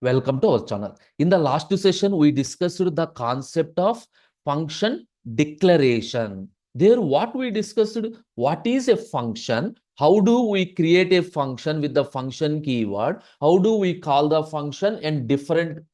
Welcome to our channel. In the last session, we discussed the concept of function declaration. There, what we discussed, what is a function? How do we create a function with the function keyword? How do we call the function and different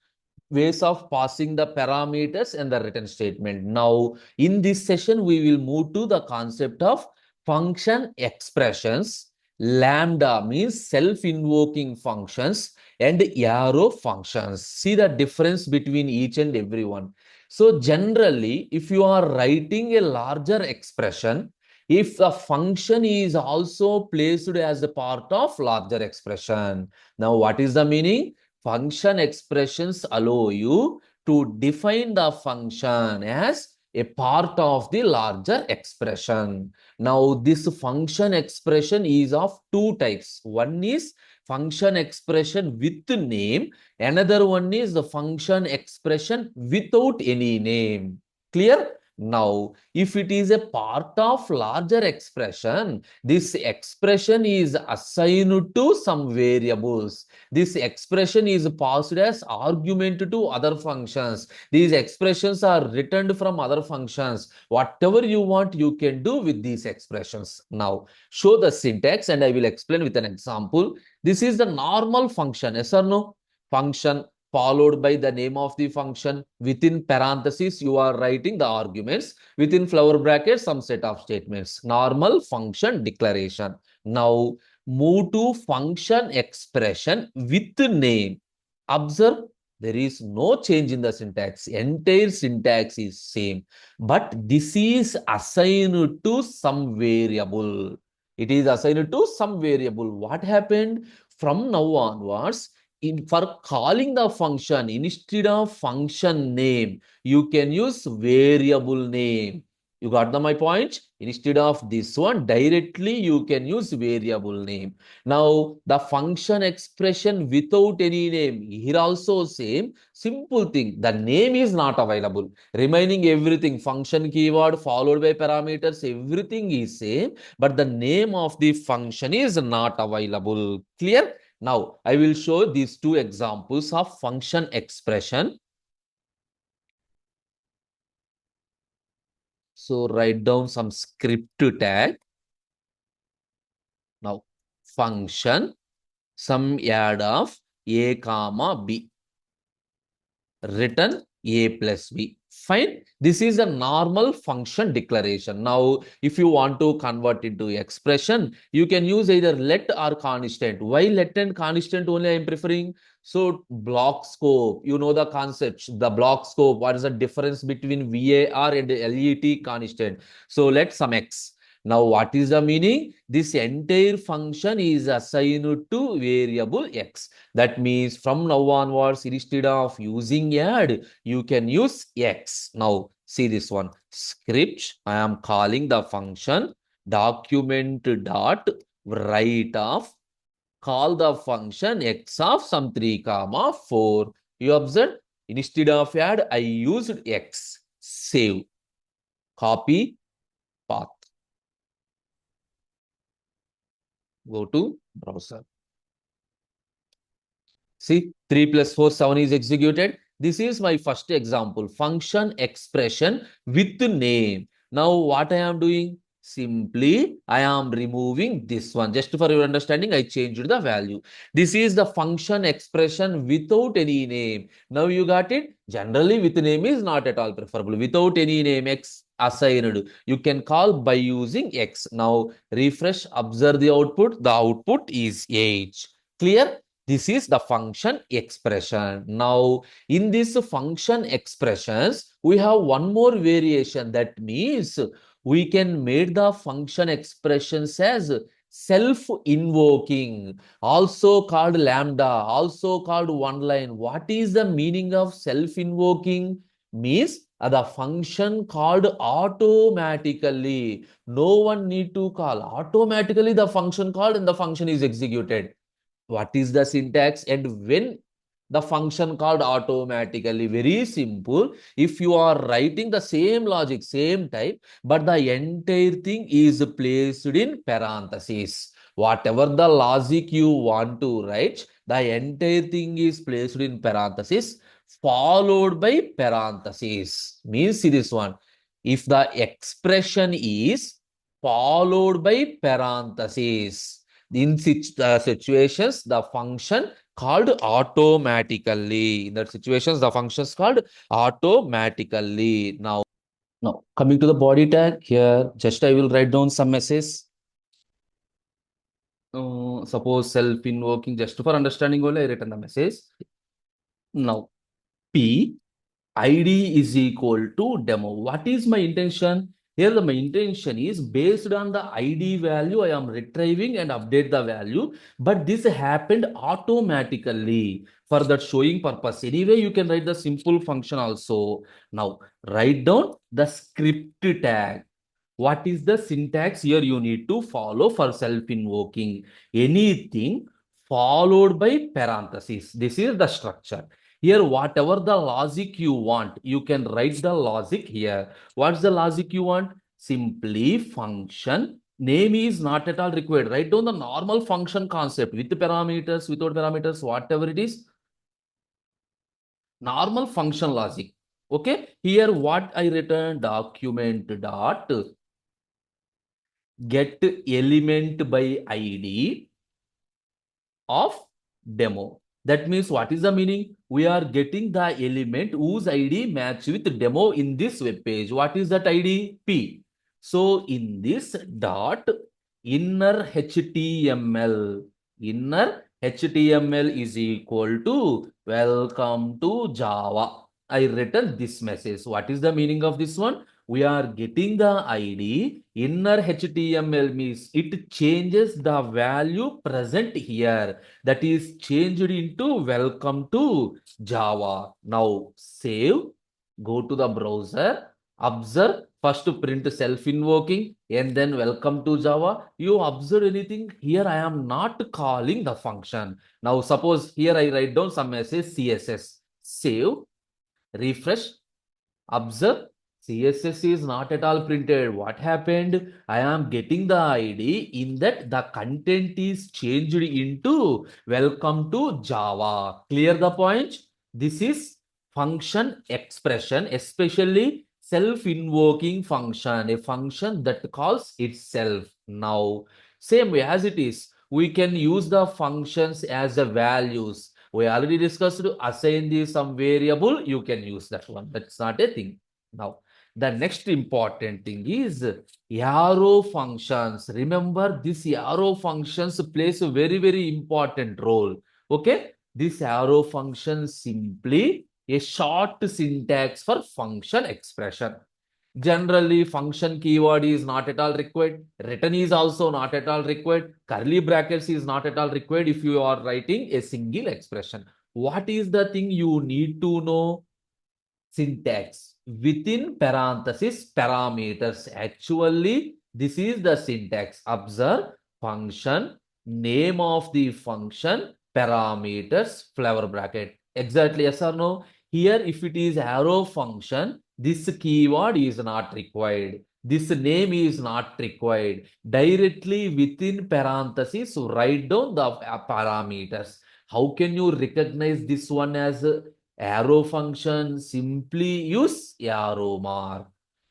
ways of passing the parameters and the return statement. Now, in this session, we will move to the concept of function expressions. Lambda means self-invoking functions and arrow functions. See the difference between each and every one. So generally, if you are writing a larger expression, if the function is also placed as a part of larger expression. Now, what is the meaning? Function expressions allow you to define the function as a part of the larger expression. Now, this function expression is of two types. One is function expression with name. Another one is the function expression without any name. Clear? Now, if it is a part of larger expression, this expression is assigned to some variables. This expression is passed as argument to other functions. These expressions are returned from other functions. Whatever you want, you can do with these expressions. Now, show the syntax and I will explain with an example. This is the normal function, yes or no? Function followed by the name of the function. Within parentheses, you are writing the arguments. Within flower brackets, some set of statements. Normal function declaration. Now, move to function expression with name. Observe, there is no change in the syntax. Entire syntax is same. But this is assigned to some variable. It is assigned to some variable. What happened? From now onwards, for calling the function, instead of function name, you can use variable name. You got my point? Instead of this one, directly you can use variable name. Now, the function expression without any name, here also same, simple thing. The name is not available. Remaining everything, function keyword followed by parameters, everything is same, but the name of the function is not available. Clear? Now, I will show these two examples of function expression. So, write down some script tag. Now, function, some add of a comma b, return a plus b. Fine. This is a normal function declaration. Now, if you want to convert into expression, you can use either let or constant. Why let and constant only I am preferring? So, block scope, you know the concept, the block scope. What is the difference between VAR and LET constant? So, let some x. Now, what is the meaning? This entire function is assigned to variable x. That means from now onwards, instead of using add, you can use x. Now, see this one. Script, I am calling the function document dot write of, call the function x of some 3 comma 4. You observe, instead of add, I used x. Save. Copy path. Go to browser. See, 3 plus 4, 7 is executed. This is my first example, function expression with name. Now, what I am doing? Simply, I am removing this one. Just for your understanding, I changed the value. This is the function expression without any name. Now, you got it? Generally, with name is not at all preferable. Without any name, x assigned. You can call by using x. Now, refresh, observe the output. The output is age. Clear? This is the function expression. Now, in this function expressions, we have one more variation. That means we can make the function expressions as self-invoking, also called lambda, also called one line. What is the meaning of self-invoking? Means the function called automatically. No one need to call. Automatically the function called and the function is executed. What is the syntax and when the function called automatically? Very simple. If you are writing the same logic, same type, but the entire thing is placed in parentheses. Whatever the logic you want to write, The entire thing is placed in parenthesis followed by parenthesis. Means see this one. If the expression is followed by parenthesis, in situations, the function called automatically. In that situations, the function is called automatically. Now coming to the body tag here, just I will write down some messages. Suppose self-invoking, just for understanding only, I written the message. Now P ID is equal to demo. What is my intention? Here my intention is based on the ID value I am retrieving and update the value, but this happened automatically for that showing purpose. Anyway, you can write the simple function also. Now write down the script tag. What is the syntax here you need to follow for self-invoking? Anything followed by parentheses. This is the structure. Here, whatever the logic you want, you can write the logic here. What's the logic you want? Simply function. Name is not at all required. Write down the normal function concept with parameters, without parameters, whatever it is. Normal function logic. Okay. Here, what I return? Document dot get element by ID of demo. That means what is the meaning? We are getting the element whose ID match with demo in this web page. What is that ID? P. So in this dot inner HTML, inner HTML is equal to welcome to Java. I written this message. What is the meaning of this one? We are getting the ID. Inner HTML means it changes the value present here. That is changed into welcome to Java. Now save, go to the browser, observe, first to print self-invoking and then welcome to Java. You observe anything? Here I am not calling the function. Now suppose here I write down some message CSS. Save, refresh, observe, CSS is not at all printed. What happened? I am getting the ID in that the content is changed into welcome to Java. Clear the point? This is function expression, especially self-invoking function, a function that calls itself. Now, same way as it is, we can use the functions as the values. We already discussed to assign the some variable, you can use that one. That's not a thing. Now, the next important thing is arrow functions. Remember, this arrow functions plays a very, very important role. Okay, this arrow function simply a short syntax for function expression. Generally, function keyword is not at all required. Return is also not at all required. Curly brackets is not at all required if you are writing a single expression. What is the thing you need to know? Syntax. Within parenthesis, parameters. Actually, this is the syntax. Observe function, name of the function, parameters, flower bracket. Exactly, yes or no? Here, if it is arrow function, this keyword is not required. This name is not required. Directly within parenthesis, write down the parameters. How can you recognize this one as arrow function? Simply use arrow mark.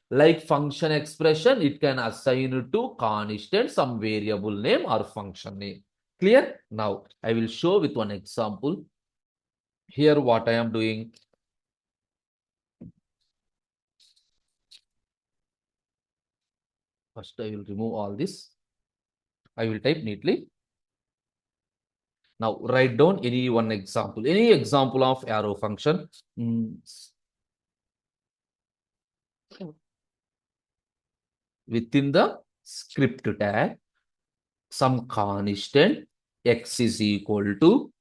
Like function expression, it can assign to constant some variable name or function name. Clear? Now, I will show with one example. Here, what I am doing. First, I will remove all this. I will type neatly. Now, write down any one example. Any example of arrow function. Within the script tag, some constant x is equal to,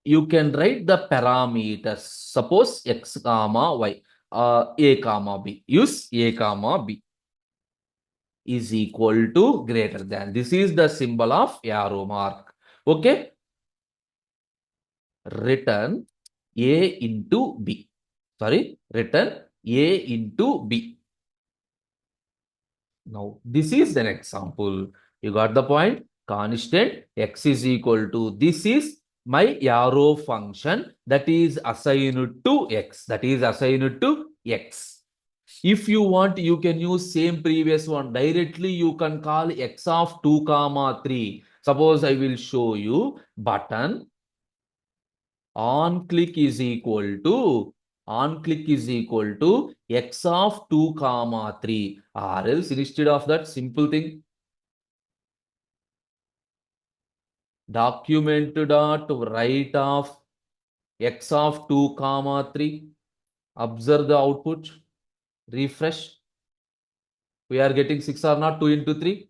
you can write the parameters. Suppose x comma y, a comma b. Use a comma b is equal to greater than. This is the symbol of arrow mark. Okay. Return a into b. Sorry, return a into b. Now, this is an example. You got the point? Constant x is equal to, this is my arrow function that is assigned to x, that is assigned to x. If you want, you can use same previous one directly. You can call x of 2 comma 3. Suppose I will show you button on click is equal to x of 2 comma 3, or else instead of that simple thing, document dot write of x of 2 comma 3. Observe the output, refresh. We are getting 6 or not, 2 into 3.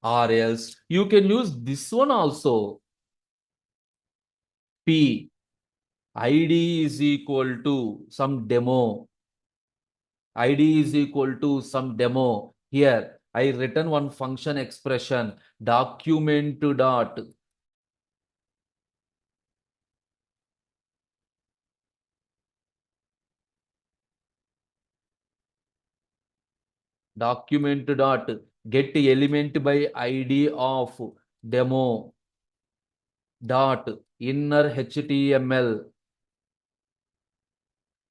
Or else you can use this one also. P id is equal to some demo. id is equal to some demo. Here I written one function expression, document dot get element by id of demo dot inner html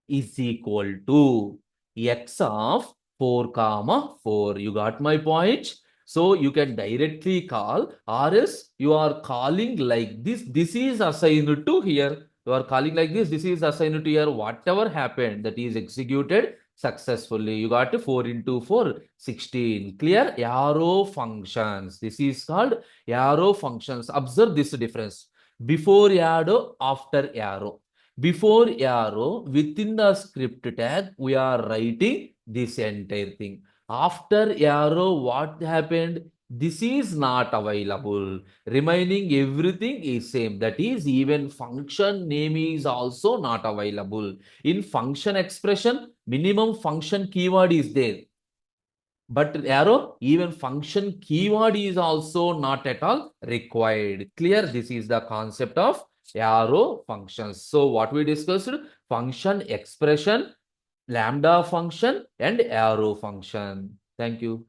is equal to x of 4 comma 4. You got my point? So you can directly call, or else you are calling like this. This is assigned to here. You are calling like this. This is assigned to here. Whatever happened, that is executed successfully. You got 4 into 4, 16. Clear? Arrow functions. This is called arrow functions. Observe this difference. Before arrow, after arrow. Before arrow, within the script tag, we are writing this entire thing. After arrow, what happened? This is not available. Remaining everything is same. That is, even function name is also not available. In function expression, minimum function keyword is there. But arrow, even function keyword is also not at all required. Clear? This is the concept of arrow functions. So what we discussed, function expression, lambda function and arrow function. Thank you.